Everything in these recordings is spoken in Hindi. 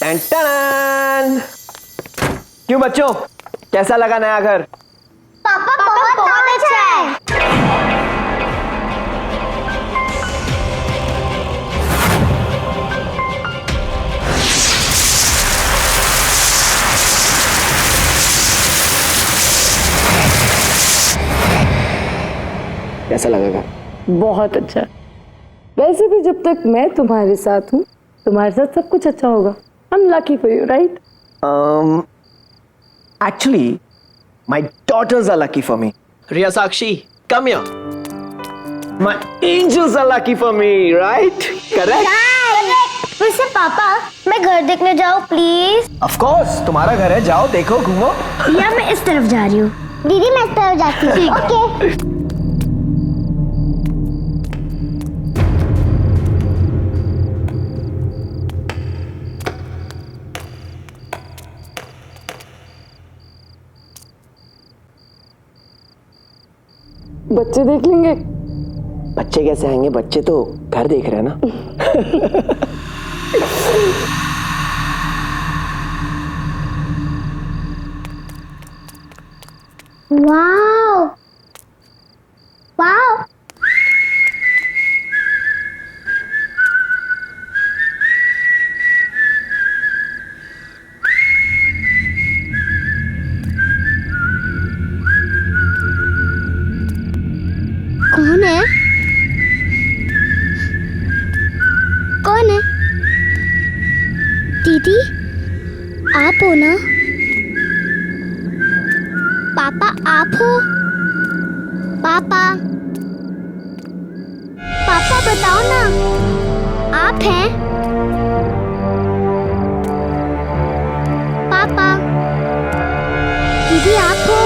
Ton ton. क्यों बच्चों, कैसा लगा नया घर? पापा बहुत अच्छा है। कैसा लगा घर? बहुत अच्छा। वैसे भी जब तक मैं तुम्हारे साथ हूँ, तुम्हारे साथ सब कुछ अच्छा होगा। I'm lucky for you, right? Actually, my daughters are lucky for me. Riya Sakshi, come here. My angels are lucky for me, right? Correct? वैसे पापा, मैं घर देखने जाऊँ प्लीज? Of course, तुम्हारा घर है, जाओ देखो घूमो। या मैं इस तरफ जा रही हूँ। दीदी मैं इस तरफ जाती हूँ। ओके। बच्चे देख लेंगे। बच्चे कैसे आएंगे? बच्चे तो घर देख रहे हैं ना। Wow wow. कौन है? कौन है? दीदी आप हो ना? पापा आप हो? पापा पापा बताओ ना, आप हैं? पापा दीदी आप हो?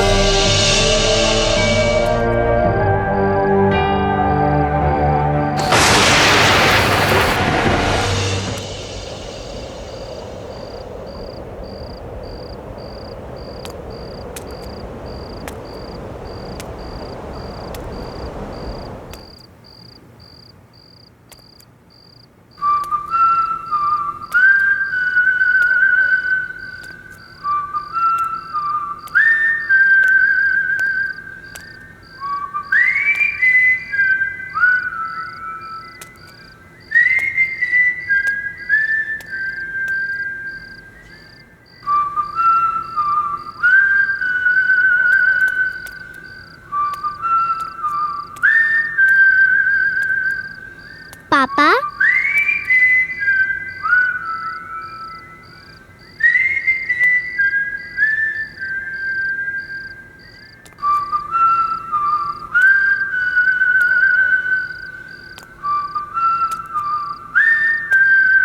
पापा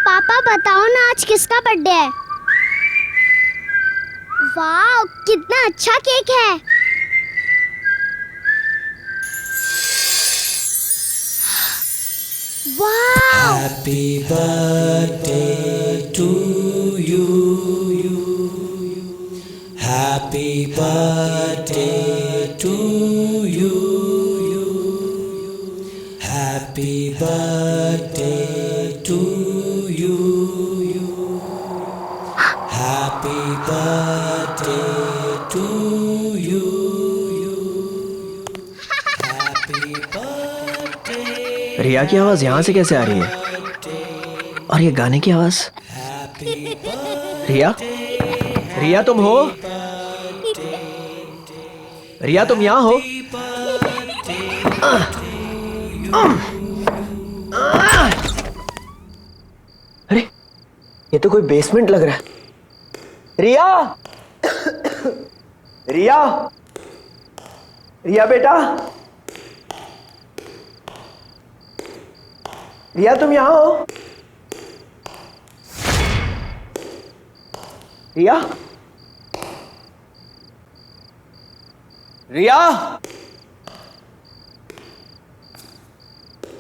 पापा बताओ ना, आज किसका बर्थडे है? वाह कितना अच्छा केक है। वाह Happy birthday to you. Happy birthday to you. Happy birthday to you. Happy birthday to you. Happy birthday. रिया की आवाज यहाँ से कैसे आ रही है? और ये गाने की आवाज? रिया, रिया तुम हो? रिया तुम यहाँ हो? अरे ये तो कोई बेसमेंट लग रहा है। रिया, रिया, रिया बेटा, रिया तुम यहाँ हो? रिया, रिया,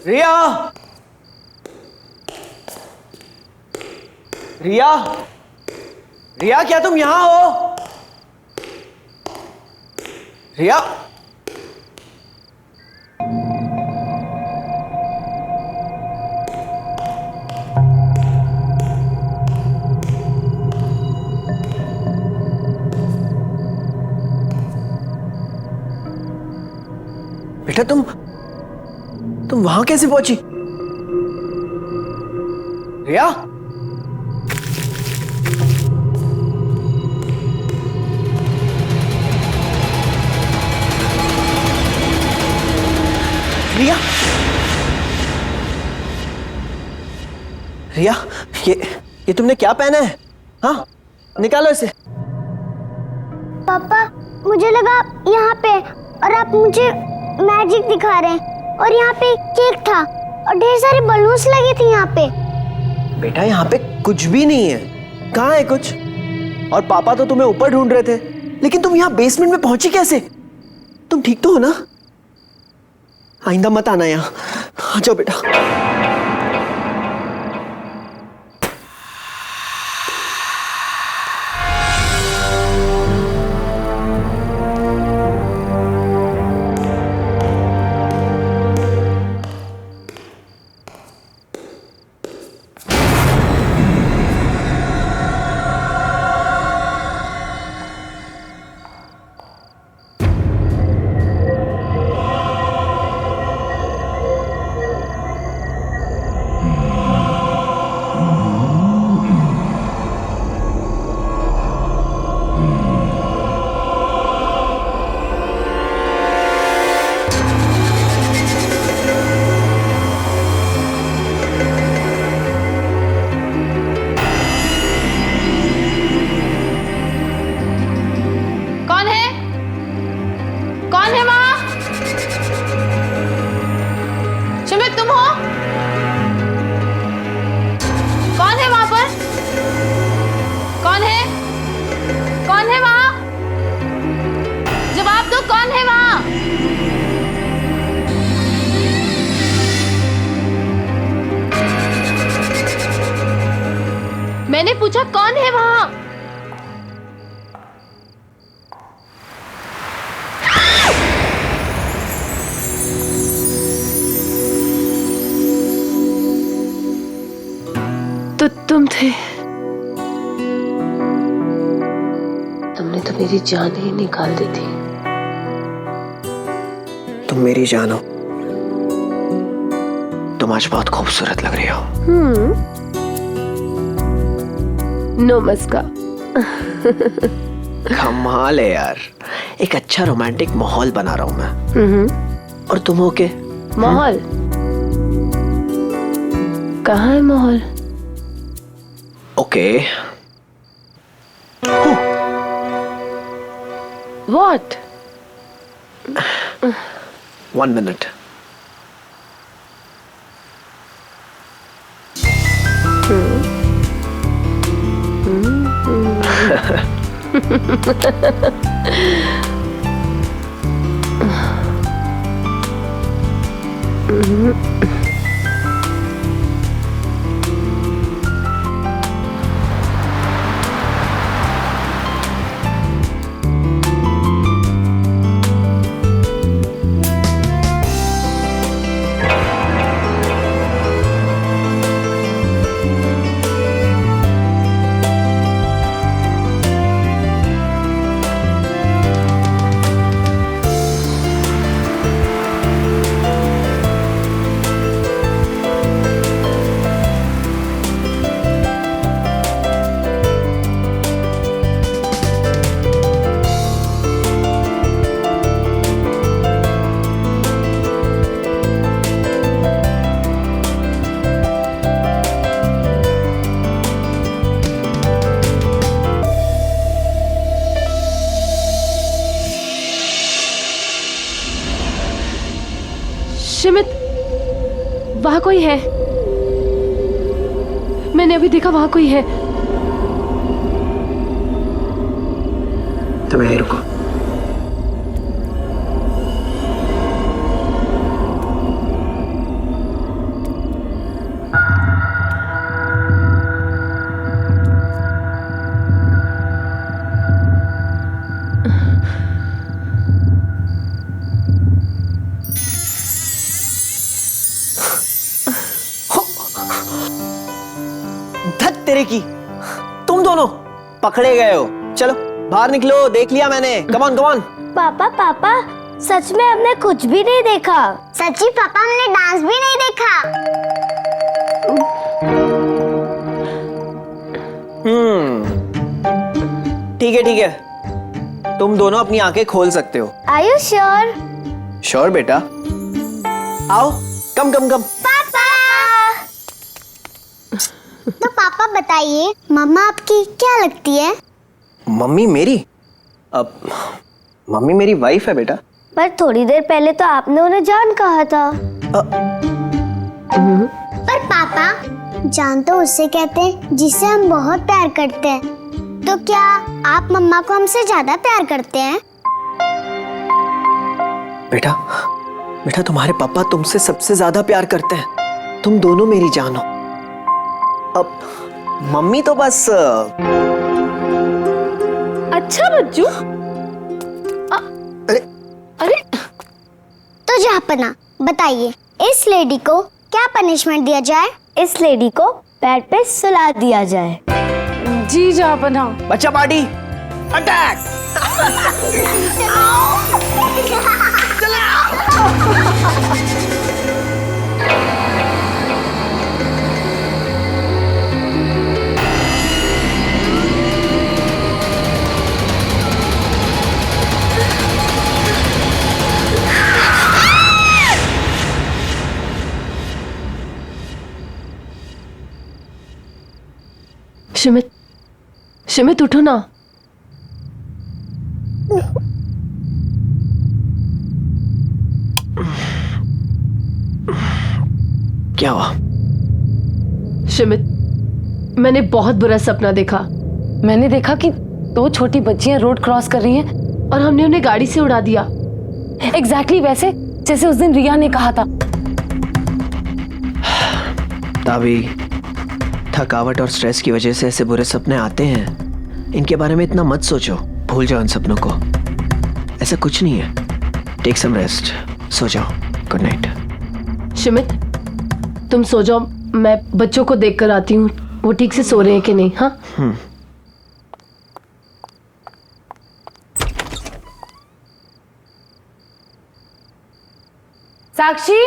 रिया, रिया, रिया क्या तुम यहाँ हो? रिया, बेटा तुम वहां कैसे पहुंची? रिया, रिया, रिया, ये तुमने क्या पहना है? हाँ, निकालो इसे। पापा मुझे लगा यहाँ पे और आप मुझे मैजिक दिखा रहे हैं और यहाँ पे केक था और ढेर सारे बलून्स लगे थे यहाँ पे। बेटा यहाँ पे कुछ भी नहीं है। कहाँ है कुछ? और पापा तो तुम्हें ऊपर ढूंढ रहे थे, लेकिन तुम यहाँ बेसमेंट में पहुंची कैसे? तुम ठीक तो हो ना? आइंदा मत आना यहाँ। आ जाओ बेटा। मैंने पूछा कौन है वहां? तो तुम थे। तुमने तो मेरी जान ही निकाल दी थी। तुम मेरी जान हो। तुम आज बहुत खूबसूरत लग रही हो। नो मस्का। कमाल है यार। एक अच्छा रोमांटिक माहौल बना रहा हूं मैं। और तुम हो के? माहौल? कहाँ है माहौल? ओके। What? 1 minute. शिमित, वहां कोई है। मैंने अभी देखा वहां कोई है। तुम यहीं रुको। धत तेरे की, तुम दोनों पकड़े गए हो। चलो बाहर निकलो, देख लिया मैंने। Come on come on. पापा पापा सच में हमने कुछ भी नहीं देखा। सच्ची पापा, हमने डांस भी नहीं देखा। ठीक है, तुम दोनों अपनी आंखें खोल सकते हो। Are you sure? श्योर बेटा, आओ, कम। पापा। तो पापा बताइए, मम्मा आपकी क्या लगती है? मम्मी मेरी? अब मम्मी मेरी वाइफ है बेटा। पर थोड़ी देर पहले तो आपने उन्हें जान कहा था। पर पापा, जान तो उससे कहते हैं जिससे हम बहुत प्यार करते हैं। तो क्या आप मम्मा को हमसे ज्यादा प्यार करते हैं? बेटा तुम्हारे पापा तुमसे सबसे ज्यादा प्यार करते हैं। तुम दोनों मेरी जान हो। अब मम्मी तो बस अच्छा बच्चू। अरे तो जहाँपना, बताइए इस लेडी को क्या पनिशमेंट दिया जाए? इस लेडी को बेड पे सुला दिया जाए। जी जहाँपना। बच्चा पार्टी अटैक। शिमित उठो ना। क्या हुआ? शिमित, मैंने बहुत बुरा सपना देखा। मैंने देखा कि 2 छोटी बच्चियां रोड क्रॉस कर रही हैं और हमने उन्हें गाड़ी से उड़ा दिया। एग्जैक्टली वैसे जैसे उस दिन रिया ने कहा था। ताबी, थकावट और स्ट्रेस की वजह से ऐसे बुरे सपने आते हैं। इनके बारे में इतना मत सोचो, भूल जाओ इन सपनों को। ऐसा कुछ नहीं है। टेक सम रेस्ट, सो जाओ। Good night. शिमित, तुम सो जाओ, मैं बच्चों को देख कर आती हूँ वो ठीक से सो रहे हैं कि नहीं। हाँ साक्षी,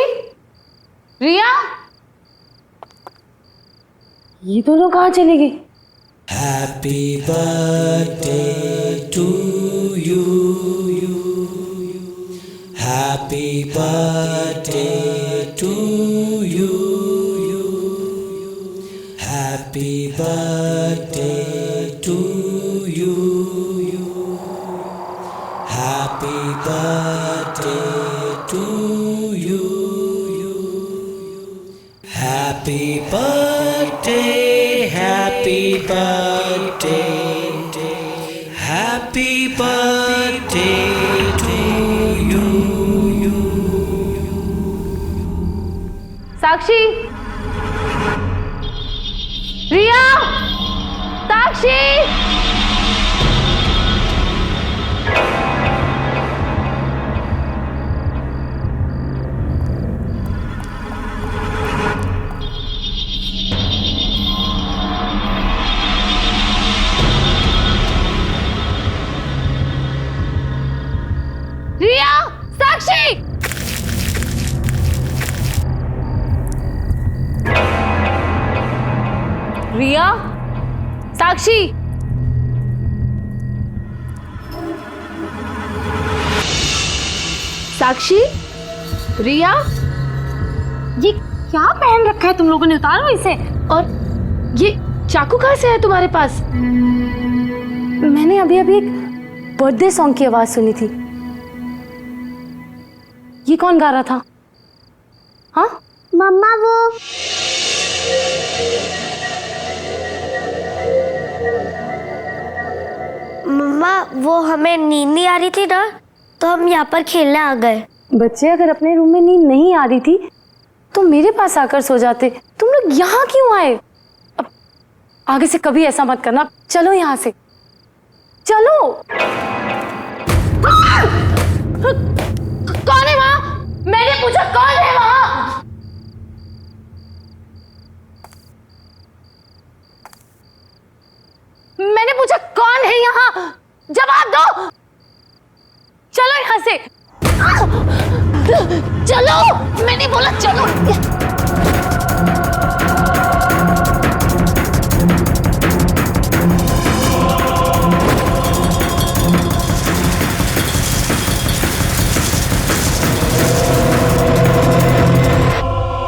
रिया, ये दोनों कहाँ चली गई? Happy birthday to you. Happy birthday to you. Happy birthday to you. Happy birthday to you. Happy birthday, happy birthday, happy birthday to you. साक्षी, रिया, साक्षी। रिया, साक्षी। रिया, साक्षी। साक्षी, रिया, ये क्या पहन रखा है तुम लोगों ने? उतारो इसे। और ये चाकू कहाँ से है तुम्हारे पास? मैंने अभी अभी एक बर्थडे सॉन्ग की आवाज सुनी थी। ये कौन गा रहा था? हाँ मम्मा, वो हमें नींद नहीं आ रही थी ना, तो हम यहाँ पर खेलने आ गए। बच्चे अगर अपने रूम में नींद नहीं आ रही थी तो मेरे पास आकर सो जाते। तुम लोग यहाँ क्यों आए? अब आगे से कभी ऐसा मत करना। चलो यहाँ से, चलो। कौन है वहाँ? मैंने पूछा कौन है वहाँ? मैंने पूछा कौन है यहाँ? जवाब दो। चलो यहाँ से। चलो, मैंने बोला चलो।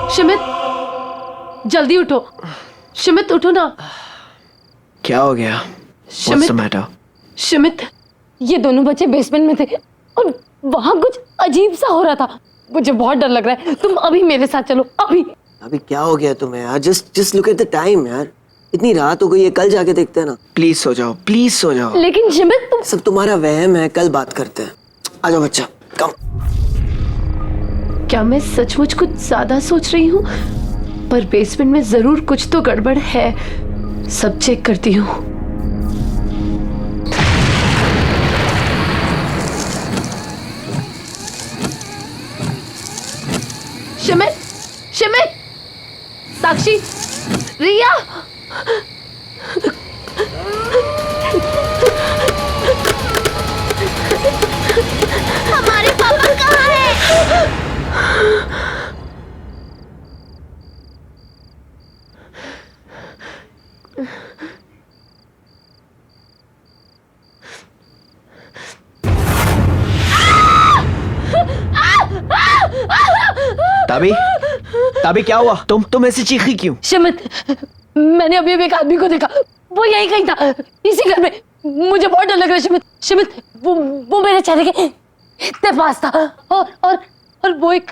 शिमित, जल्दी उठो। शिमित उठो ना। क्या हो गया? What's the matter? शिमित, ये दोनों बच्चे बेसमेंट में थे और वहां कुछ अजीब सा हो रहा था। मुझे बहुत डर लग रहा है। तुम अभी मेरे साथ चलो, अभी। अभी क्या हो गया तुम्हें यार? Just look at the time यार। इतनी रात हो गई है, कल जाके देखते हैं ना। प्लीज सो जाओ, प्लीज सो जाओ। लेकिन शिमित तुम। सब तुम्हारा वहम है, कल बात करते हैं। आ जाओ बच्चा, कम। क्या मैं सचमुच कुछ ज्यादा सोच रही हूँ? पर बेसमेंट में जरूर कुछ तो गड़बड़ है। सब चेक करती हूँ। शिमित, शिमित, साक्षी, रिया। हमारे पापा कहाँ हैं? ताबी, ताबी क्या हुआ? तुम ऐसी चीखी क्यों? शिमित, मैंने अभी एक आदमी को देखा। वो यही कहीं था, इसी घर में। मुझे बहुत डर लग रहा है शिमित। शिमित, वो मेरे चेहरे के इतने पास था। और वो एक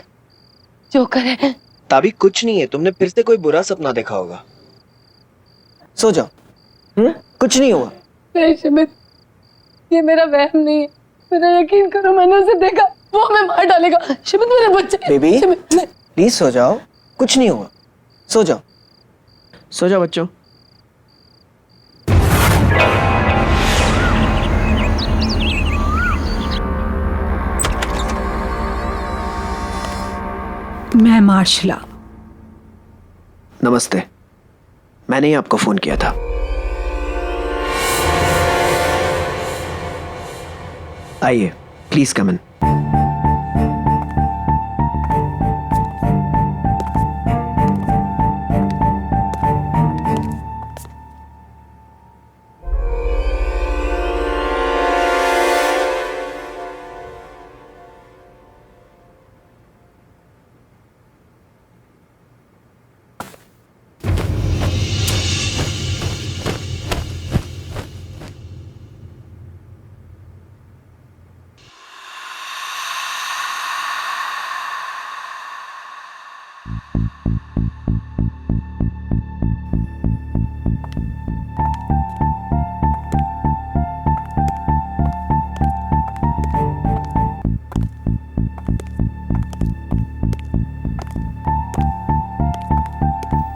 जोकर है। ताबी कुछ नहीं है, तुमने फिर से कोई बुरा सपना देखा होगा। सो जाओ। कुछ नहीं हुआ। नहीं शिमित, ये मेरा वहम नहीं है। मेरा यकीन करो, मैंने उसे देखा। वो हमें मार डालेगा। शिमित, मेरे बच्चे। बेबी, शिमित, प्लीज सो जाओ। कुछ नहीं हुआ, सो जाओ। सो जाओ बच्चों। मैं मार्शला। नमस्ते, मैंने ही आपको फोन किया था। आइए, प्लीज कम इन।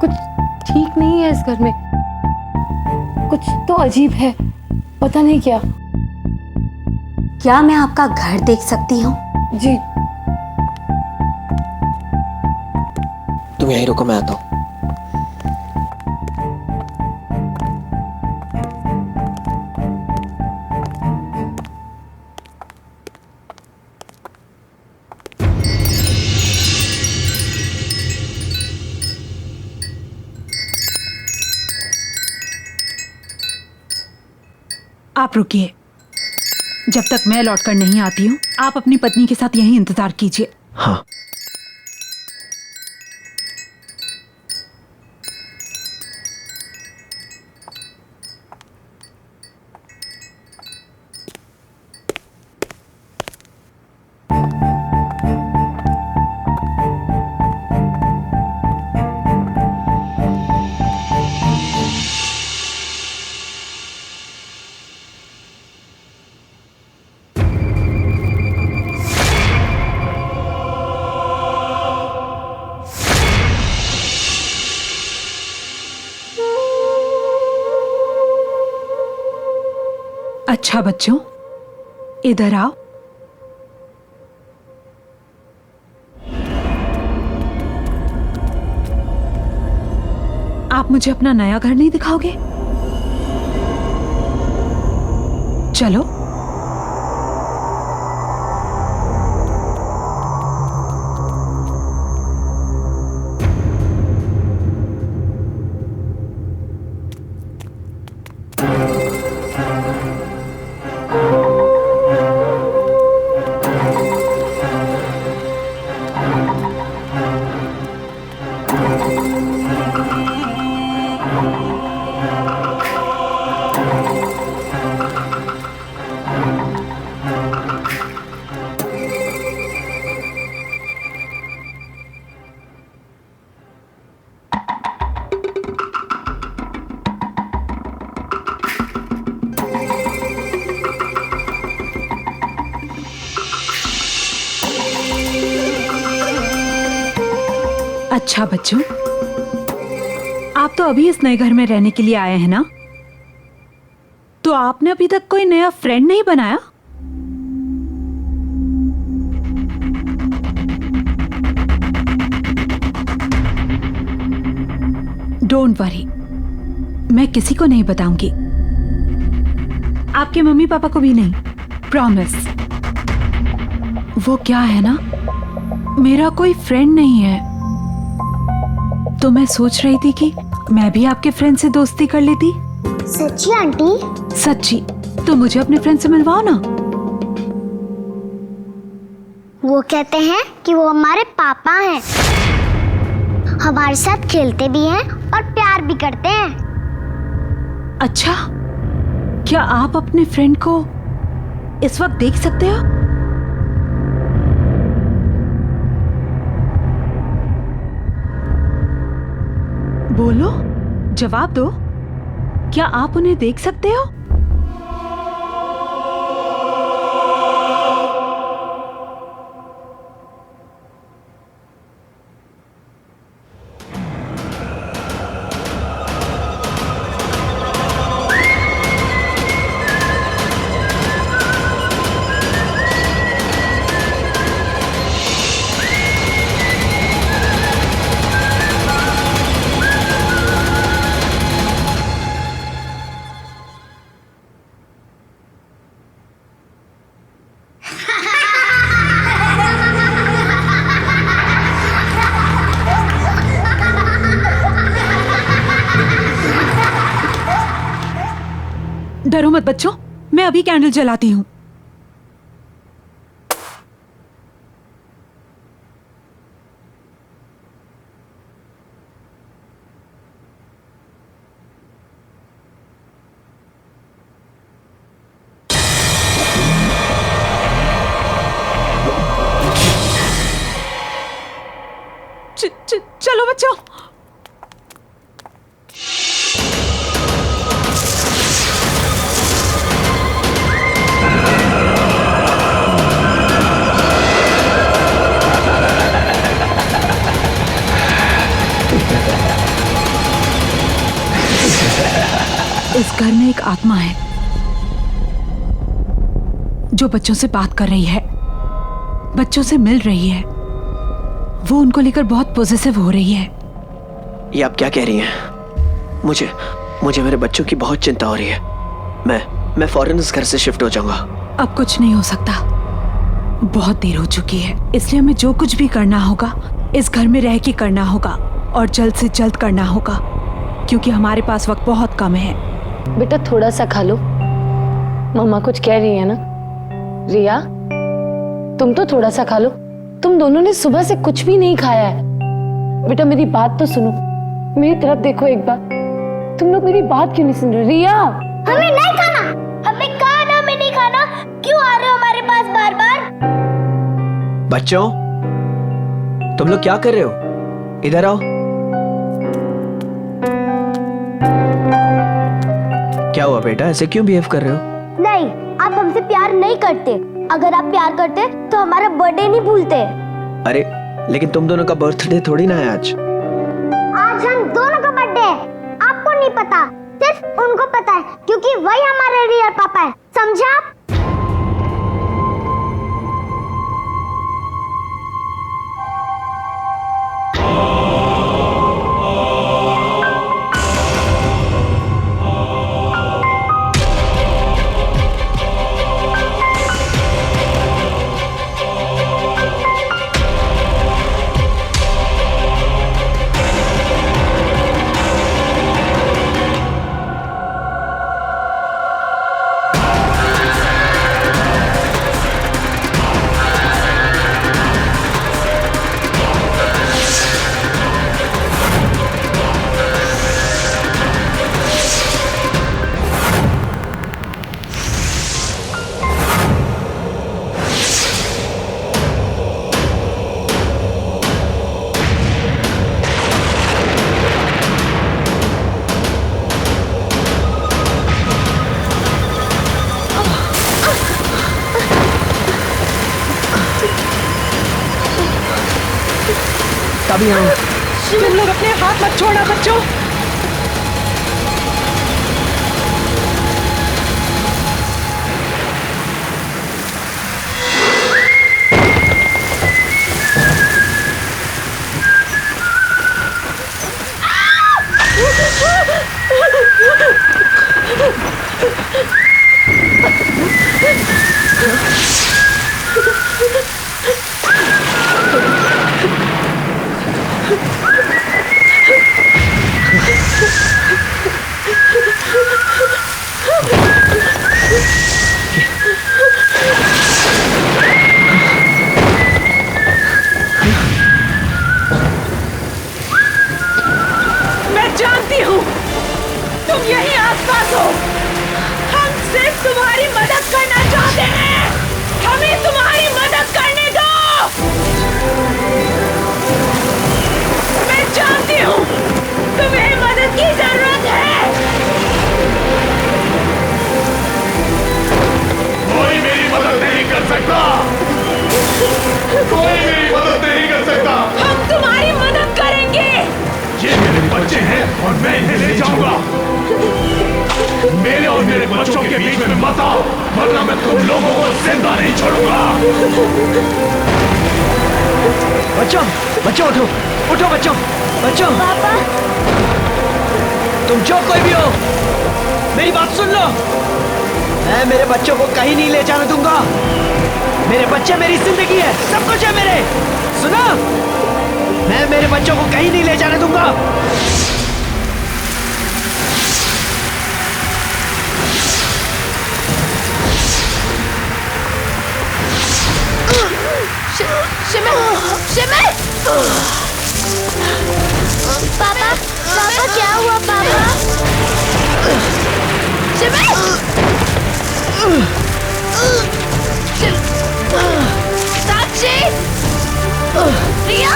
कुछ ठीक नहीं है इस घर में। कुछ तो अजीब है, पता नहीं क्या। क्या मैं आपका घर देख सकती हूँ? जी। तुम यहीं रुको, मैं आता हूँ। आप रुकिए। जब तक मैं लौटकर नहीं आती हूँ, आप अपनी पत्नी के साथ यहीं इंतजार कीजिए। हाँ। अच्छा बच्चों, इधर आओ। आप मुझे अपना नया घर नहीं दिखाओगे? चलो। अच्छा बच्चों, आप तो अभी इस नए घर में रहने के लिए आए हैं ना? तो आपने अभी तक कोई नया फ्रेंड नहीं बनाया? डोंट वरी, मैं किसी को नहीं बताऊंगी, आपके मम्मी पापा को भी नहीं, प्रॉमिस। वो क्या है ना, मेरा कोई फ्रेंड नहीं है, तो मैं सोच रही थी कि मैं भी आपके फ्रेंड से दोस्ती कर लेती। सच्ची आंटी? सच्ची? तो मुझे अपने फ्रेंड से मिलवाओ ना। वो कहते हैं कि वो हमारे पापा हैं, हमारे साथ खेलते भी हैं और प्यार भी करते हैं। अच्छा, क्या आप अपने फ्रेंड को इस वक्त देख सकते हो? बोलो, जवाब दो, क्या आप उन्हें देख सकते हो? डरो मत बच्चों, मैं अभी कैंडल जलाती हूँ। चलो बच्चों। इस घर में एक आत्मा है जो बच्चों से बात कर रही है, बच्चों से मिल रही है। वो उनको लेकर बहुत पॉजिटिव हो रही है। ये आप क्या कह रही हैं? मुझे मेरे बच्चों की बहुत चिंता हो रही है। मैं फौरन इस घर से शिफ्ट हो जाऊंगा। अब कुछ नहीं हो सकता, बहुत देर हो चुकी है, इसलिए हमें जो कुछ भी करना होगा इस घर में रह के करना होगा और जल्द से जल्द करना होगा, क्योंकि हमारे पास वक्त बहुत कम है। बेटा थोड़ा सा खा लो, मम्मा कुछ कह रही है ना। रिया, तुम तो थोड़ा सा खा लो, तुम दोनों ने सुबह से कुछ भी नहीं खाया है। बेटा मेरी बात तो सुनो, मेरी तरफ देखो एक बार, तुम लोग मेरी बात क्यों नहीं सुन रहे? रिया, हमें नहीं खाना, हमें कहा ना हमें नहीं खाना, क्यों आ रहे हो हमारे पास बार बार? बच्चों, तुम लोग क्या कर रहे हो? इधर आओ। क्या हुआ बेटा, ऐसे क्यों बिहेव कर रहे हो? नहीं, आप हमसे प्यार नहीं करते। अगर आप प्यार करते तो हमारा बर्थडे नहीं भूलते। अरे लेकिन तुम दोनों का बर्थडे थोड़ी ना है आज। आज हम दोनों का बर्थडे है, आपको नहीं पता, सिर्फ उनको पता है, क्योंकि वही हमारे रियल पापा है, समझा आप? तभी हम तुम लोग अपने हाथ मत छोड़ना बच्चों। मैं जानती हूँ तुम यहीं आसपास हो। हम सिर्फ तुम्हारी मदद करना चाहते हैं। हमें तुम्हारी मदद करने दो। मैं जानती हूँ तुम्हें मदद की जरूरत है। कोई मेरी मदद नहीं कर सकता। कोई मेरी मदद नहीं कर सकता। हम तुम्हारी मदद करेंगे। ये मेरे बच्चे हैं और मैं इन्हें ले जाऊंगा। मेरे और मेरे बच्चों के बीच में मत आओ, वरना मैं तुम लोगों को जिंदा नहीं छोड़ूंगा। बच्चों बच्चों उठो, उठो बच्चों, बच्चों। पापा तुम जो कोई भी हो, मेरी बात सुन लो। मैं मेरे बच्चों को कहीं नहीं ले जाने दूंगा। मेरे बच्चे मेरी जिंदगी है, सब कुछ है मेरे। सुनो, मैं मेरे बच्चों को कहीं नहीं ले जाने दूंगा। पापा पापा क्या हुआ पापा? साक्षी, रिया,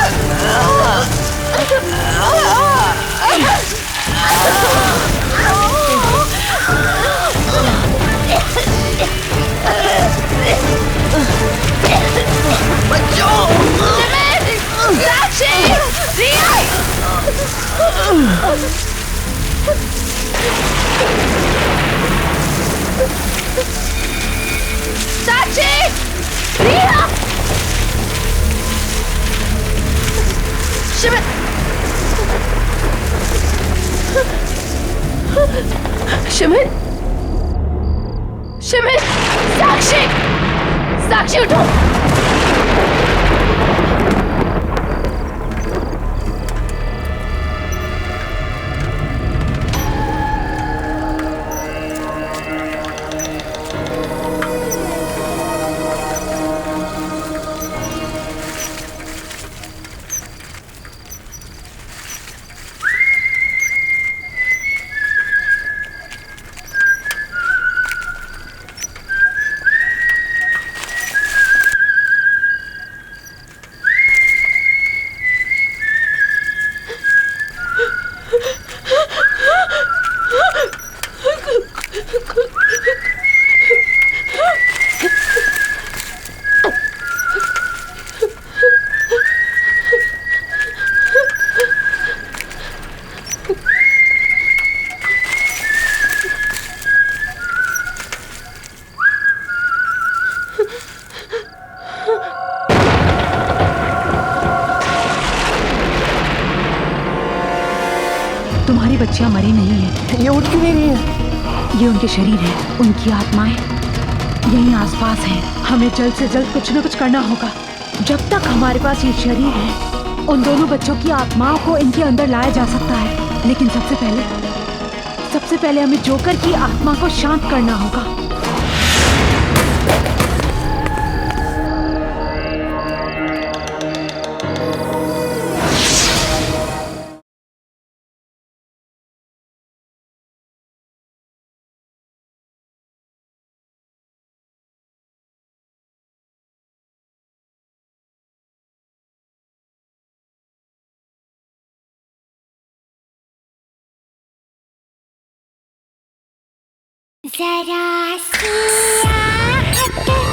साक्षी, रिया। साक्षी, रिया। शिमित, शिमित, साक्षी, साक्षी उठो। तुम्हारी बच्चियां मरी नहीं है। ये उठ क्यों नहीं रही है? ये उनके शरीर है, उनकी आत्माएं यहीं आसपास हैं। हमें जल्द से जल्द कुछ न कुछ करना होगा। जब तक हमारे पास ये शरीर है, उन दोनों बच्चों की आत्माओं को इनके अंदर लाया जा सकता है। लेकिन सबसे पहले हमें जोकर की आत्मा को शांत करना होगा। जरा सी आहट होती है।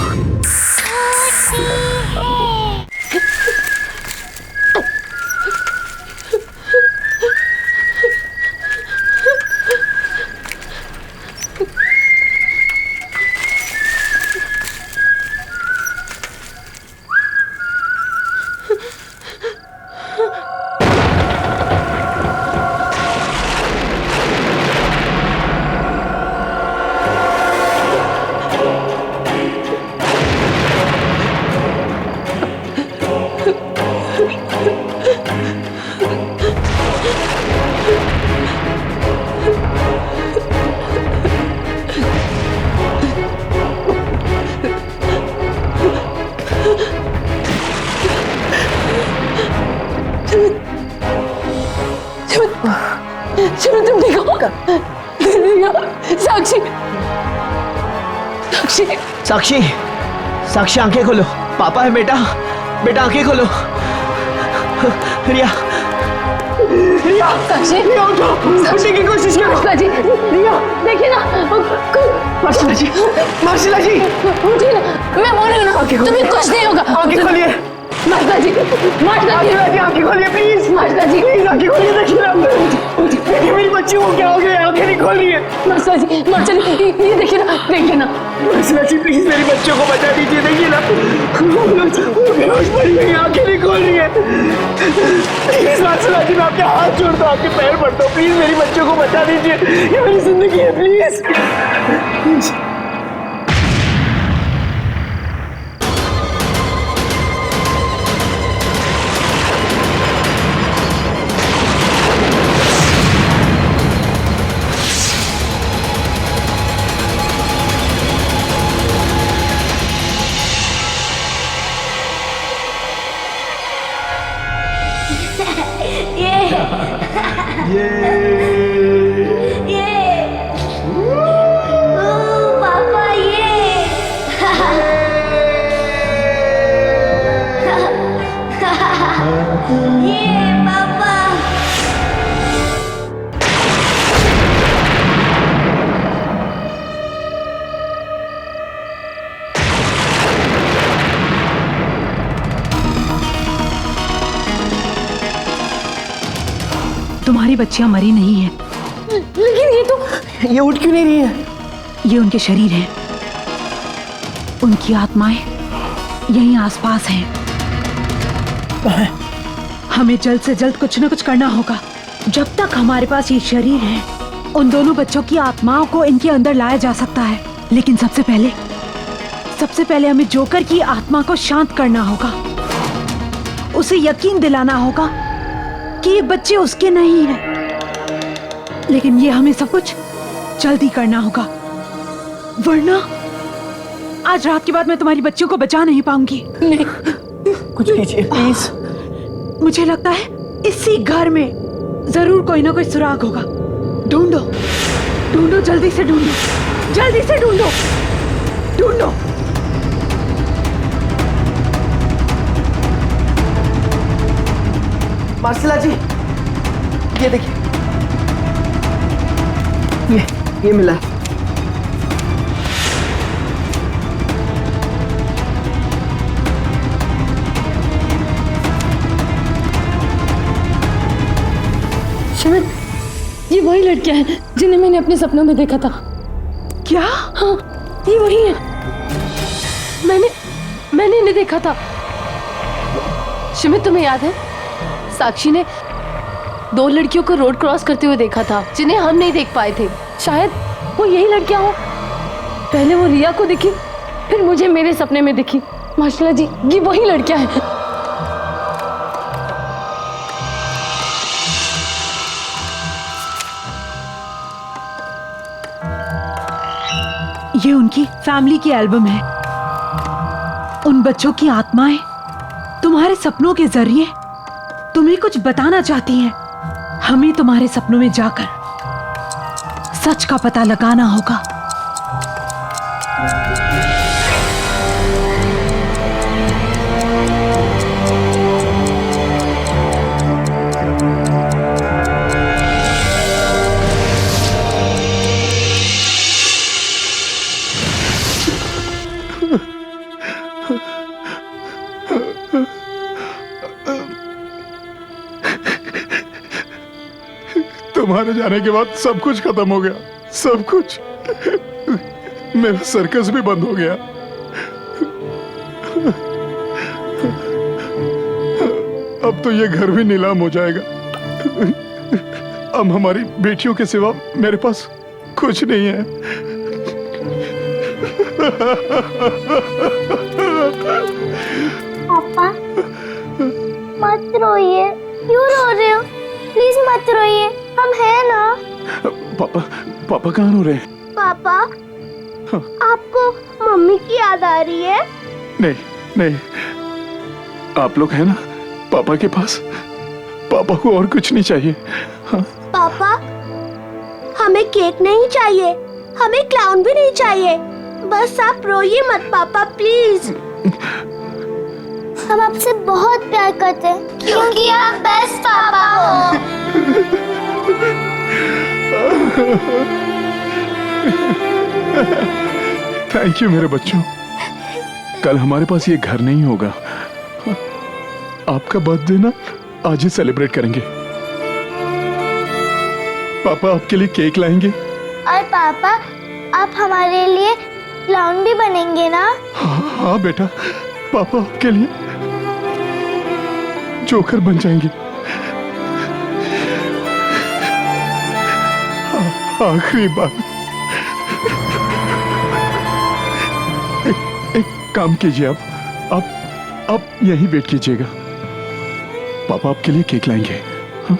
देखो रिया, साक्षी साक्षी साक्षी, साक्षी आंखें खोलो, पापा है बेटा, बेटा आंखें खोलो। रिया, रिया, साक्षी, रिया उठो, उठने की कोशिश करो। मार्शला जी, रिया, देखिए ना, मार्शला जी, मार्शला जी, उठिए ना, मैं बोल रही हूँ ना, तुम्हें कुछ नहीं होगा। आंखें खोलिए, मार्शला जी, मार्शला जी, आंखें खोलिए प्लीज, मार्शला जी, प्लीज आंखें खोलिए, देखिए ना, देखिए मेरी बच्ची को क्या हो गया, आंखें नहीं खोल रही है। मार्शला जी, मार्शला जी, ये देखिए ना, देखिए ना। मार्शला जी प्लीज मेरी बच्चों को बचा दीजिए, देखिए ना, वो बेहोश पड़ी हुई है, आंखें नहीं खोल रही है। प्लीज मार्शला जी, मैं आपके हाथ जोड़ता हूँ, आपके पैर पड़ता हूँ, प्लीज मेरी बच्चों को बचा दीजिए, ये मेरी जिंदगी है, प्लीज। पापा ये पापा। तुम्हारी बच्चियां मरी नहीं है, लेकिन ये तो ये उठ क्यों नहीं रही है? ये उनके शरीर हैं, उनकी आत्माएं यहीं आसपास हैं। हमें जल्द से जल्द कुछ न कुछ करना होगा। जब तक हमारे पास ये शरीर है, उन दोनों बच्चों की आत्माओं को इनके अंदर लाया जा सकता है। लेकिन सबसे पहले हमें जोकर की आत्मा को शांत करना होगा, उसे यकीन दिलाना होगा कि ये बच्चे उसके नहीं हैं। लेकिन ये हमें सब कुछ जल्दी करना होगा, वरना आज रात के बाद मैं तुम्हारी बच्चियों को बचा नहीं पाऊंगी। कुछ कीजिए प्लीज। मुझे लगता है इसी घर में जरूर कोई ना कोई सुराग होगा। ढूंढो, ढूंढो, जल्दी से ढूंढो, जल्दी से ढूंढो, ढूंढो। मार्शला जी, ये देखिए, ये मिला। शिविर, ये वही लड़कियां हैं जिन्हें मैंने अपने सपनों में देखा था। क्या? हाँ, ये वही है। मैंने इन्हें देखा था। शिमित, तुम्हें याद है साक्षी ने 2 लड़कियों को रोड क्रॉस करते हुए देखा था जिन्हें हम नहीं देख पाए थे। शायद वो यही लड़कियां हो। पहले वो रिया को दिखी, फिर मुझे मेरे सपने में दिखी। मार्शला जी, ये वही लड़कियां हैं। ये उनकी फैमिली की एल्बम है। उन बच्चों की आत्माएं तुम्हारे सपनों के जरिए तुम्हें कुछ बताना चाहती हैं। हमें तुम्हारे सपनों में जाकर सच का पता लगाना होगा। तुम्हारे जाने के बाद सब कुछ खत्म हो गया, सब कुछ। मेरा सर्कस भी बंद हो गया। अब तो ये घर भी नीलाम हो जाएगा। अब हमारी बेटियों के सिवा मेरे पास कुछ नहीं है। पापा मत रोइए, क्यों रो रहे हो? प्लीज मत रोइए, हम हैं ना। पापा कहाँ रो रहे हैं? पापा, आपको मम्मी की याद आ रही है? नहीं नहीं, आप लोग हैं ना पापा के पास। पापा को और कुछ नहीं चाहिए। हाँ? पापा, हमें केक नहीं चाहिए, हमें क्लाउन भी नहीं चाहिए। बस आप रोइए मत पापा प्लीज। हम आपसे बहुत प्यार करते हैं क्योंकि आप बेस्ट पापा हो। थैंक यू मेरे बच्चों। कल हमारे पास ये घर नहीं होगा। आपका बर्थडे ना आज ही सेलिब्रेट करेंगे। पापा आपके लिए केक लाएंगे। और पापा आप हमारे लिए क्लाउन भी बनेंगे ना? हाँ बेटा, पापा आपके लिए जोकर बन जाएंगे। आखिरी बार एक काम कीजिए, आप यहीं वेट कीजिएगा। पापा आपके लिए केक लाएंगे। हाँ?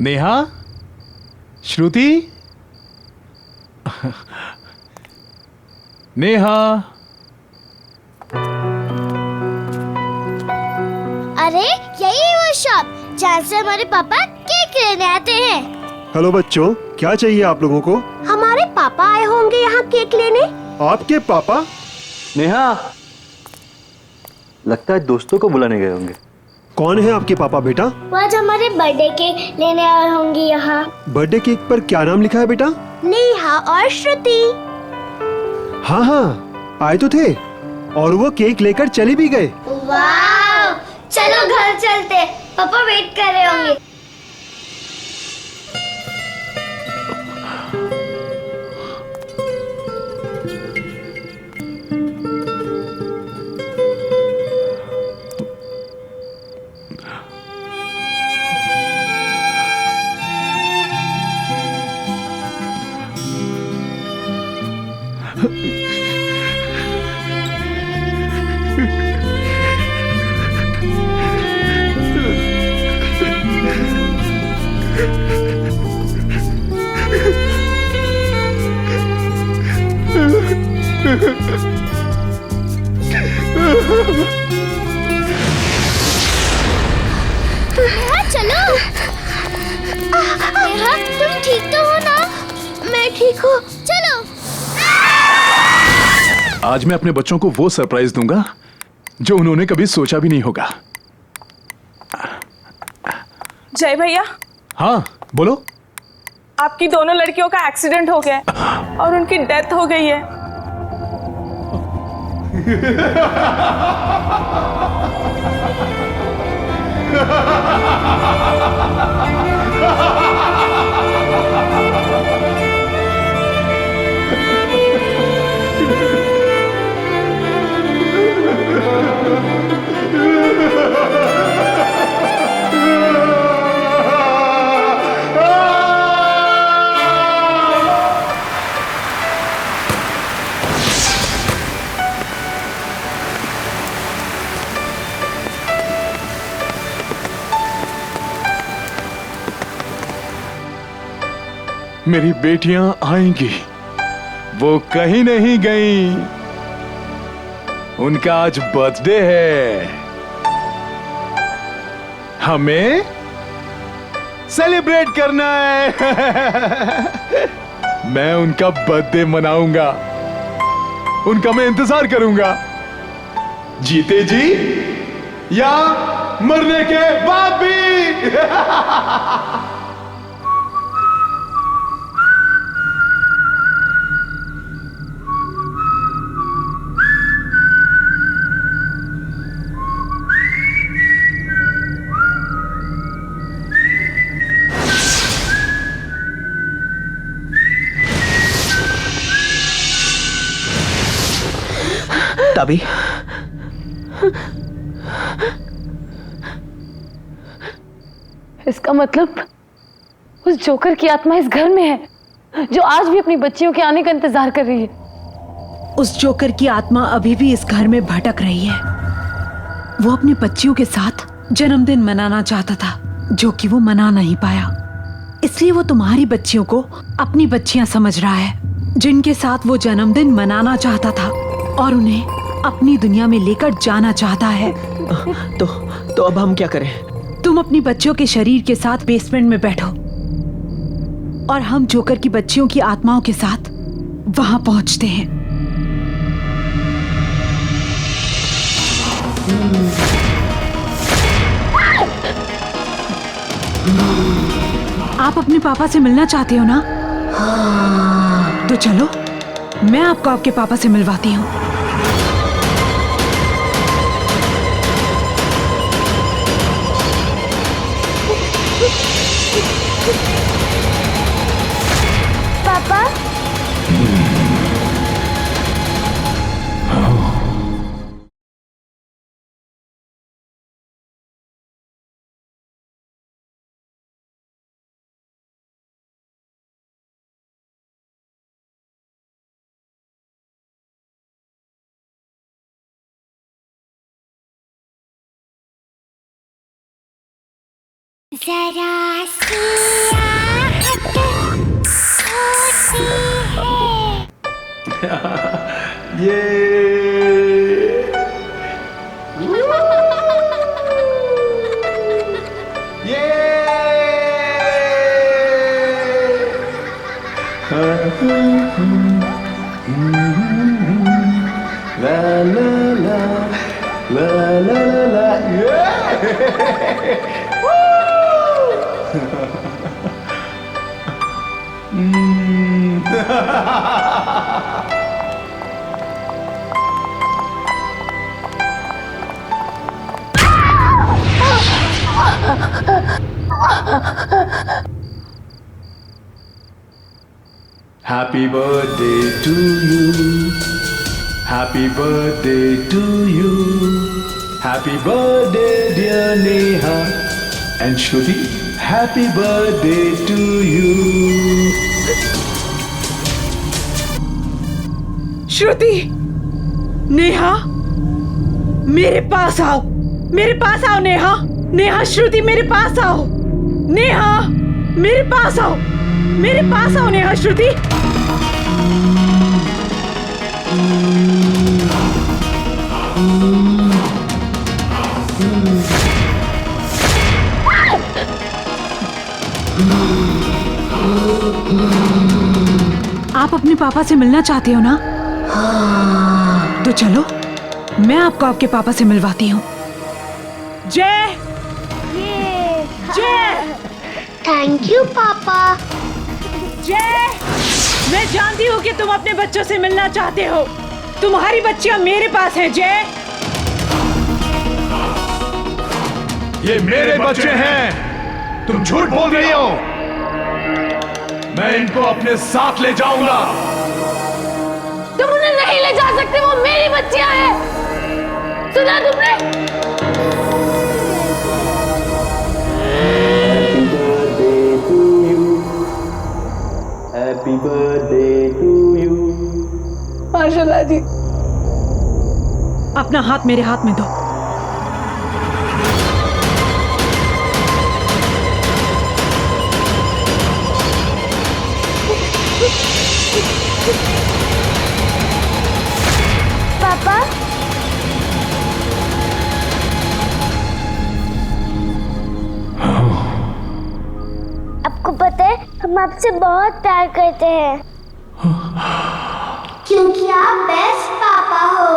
नेहा, श्रुति, नेहा। अरे यही है वो शॉप जहाँ से हमारे पापा केक लेने आते हैं। हेलो बच्चों, क्या चाहिए आप लोगों को? हमारे पापा आए होंगे यहाँ केक लेने। आपके पापा? नेहा, लगता है दोस्तों को बुलाने गए होंगे। कौन है आपके पापा बेटा? वो आज हमारे बर्थडे केक लेने आए होंगे यहाँ। बर्थडे केक पर क्या नाम लिखा है बेटा? नेहा और श्रुति। हाँ हाँ, आए तो थे और वो केक लेकर चले भी गए। वाह, चलो घर चलते, पापा वेट कर रहे होंगे। नेहा चलो। नेहा तुम ठीक तो हो ना? मैं ठीक हूँ, चलो। आज मैं अपने बच्चों को वो सरप्राइज दूंगा जो उन्होंने कभी सोचा भी नहीं होगा। जय भैया। हाँ बोलो। आपकी दोनों लड़कियों का एक्सीडेंट हो गया है और उनकी डेथ हो गई है। मेरी बेटियां आएंगी, वो कहीं नहीं गई। उनका आज बर्थडे है, हमें सेलिब्रेट करना है। मैं उनका बर्थडे मनाऊंगा, उनका मैं इंतजार करूंगा, जीते जी या मरने के बाद भी। तभी इसका मतलब उस जोकर की आत्मा इस घर में है, जो आज भी अपनी बच्चियों के आने का इंतजार कर रही है। उस जोकर की आत्मा अभी भी इस घर में भटक रही है। वो अपनी बच्चियों के साथ जन्मदिन मनाना चाहता था, जो कि वो मना नहीं पाया। इसलिए वो तुम्हारी बच्चियों को अपनी बच्चियां समझ रहा है, जिनके साथ वो जन्मदिन मनाना चाहता था और उन्हें अपनी दुनिया में लेकर जाना चाहता है। तो अब हम क्या करें? तुम अपनी बच्चियों के शरीर के साथ बेसमेंट में बैठो और हम जोकर की बच्चियों की आत्माओं के साथ वहां पहुंचते हैं। आप अपने पापा से मिलना चाहते हो ना? तो चलो, मैं आपको आपके पापा से मिलवाती हूँ। पापा, जरा सी आहट होती है। ये ला ला ला ला ला ला Happy birthday to you. Happy birthday to you. Happy birthday dear Neha and Shruti. Happy birthday to you. श्रुति, नेहा, मेरे पास आओ, मेरे पास आओ नेहा, नेहा, श्रुति मेरे पास आओ, नेहा, मेरे पास आओ, मेरे पास आओ नेहा, श्रुति। आप अपने पापा से मिलना चाहते हो ना? तो चलो, मैं आपको आपके पापा से मिलवाती हूँ। जय जय, थैंक यू पापा। जय, मैं जानती हूँ कि तुम अपने बच्चों से मिलना चाहते हो। तुम्हारी बच्चियाँ मेरे पास हैं जय। ये मेरे बच्चे हैं, तुम झूठ बोल रही हो। मैं इनको अपने साथ ले जाऊंगा। तुम उन्हें नहीं ले जा सकते, वो मेरी बच्चियां हैं। सुना तुमने? Happy birthday to you. माशाल्लाह जी। अपना हाथ मेरे हाथ में दो। पापा, आपको पता है हम आपसे बहुत प्यार करते हैं, क्योंकि आप बेस्ट पापा हो।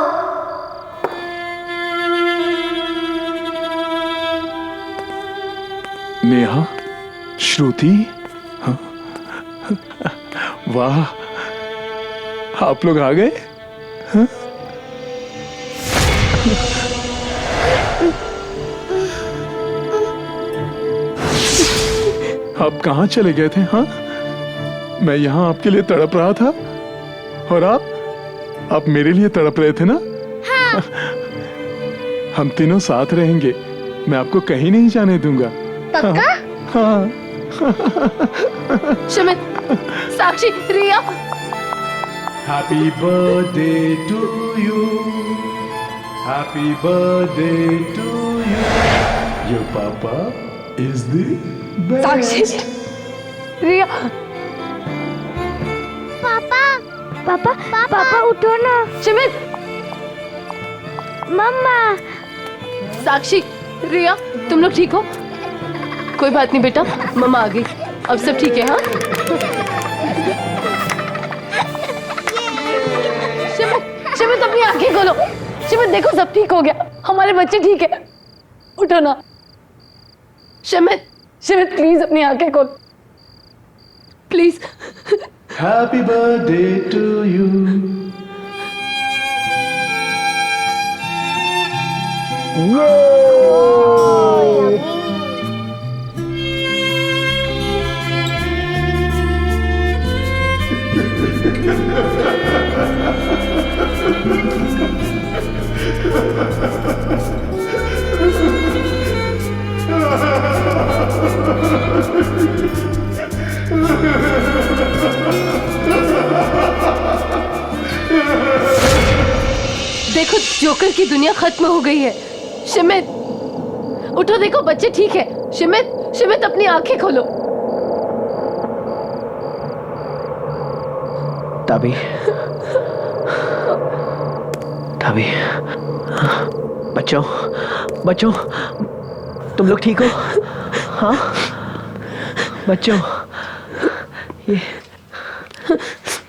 नेहा, श्रुति, वाह, आप लोग आ गए। हाँ? आप कहाँ चले गए थे? हाँ, मैं यहाँ आपके लिए तड़प रहा था और आप मेरे लिए तड़प रहे थे ना? हाँ। हम तीनों साथ रहेंगे, मैं आपको कहीं नहीं जाने दूंगा। पक्का? हाँ। सुमित, साक्षी, रिया। Happy birthday to you. Happy birthday to you. Your papa is the best. साक्षी, रिया। पापा पापा पापा उठो ना। सुमित, मम्मा। साक्षी, रिया, तुम लोग ठीक हो? कोई बात नहीं बेटा, मम्मा आ गई, अब सब ठीक है। हाँ शिमित, अपनी आंखें खोलो। शिमित देखो, सब ठीक हो गया, हमारे बच्चे ठीक है। उठो ना शिमित, प्लीज अपनी आंखें खोलो, please. Happy birthday to you. देखो, जोकर की दुनिया खत्म हो गई है। शिमित उठो, देखो बच्चे ठीक है। शिमित अपनी आंखें खोलो। ताबी, बच्चों, तुम लोग ठीक हो? हाँ बच्चों,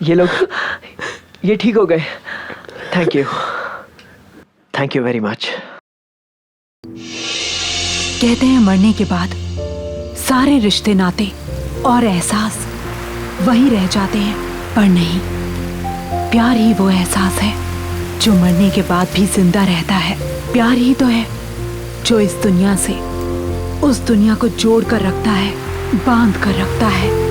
ये लोग ये ठीक हो गए। Thank you very much. कहते हैं मरने के बाद सारे रिश्ते, नाते और एहसास वही रह जाते हैं, पर नहीं, प्यार ही वो एहसास है जो मरने के बाद भी जिंदा रहता है। प्यार ही तो है जो इस दुनिया से उस दुनिया को जोड़ कर रखता है, बांध कर रखता है।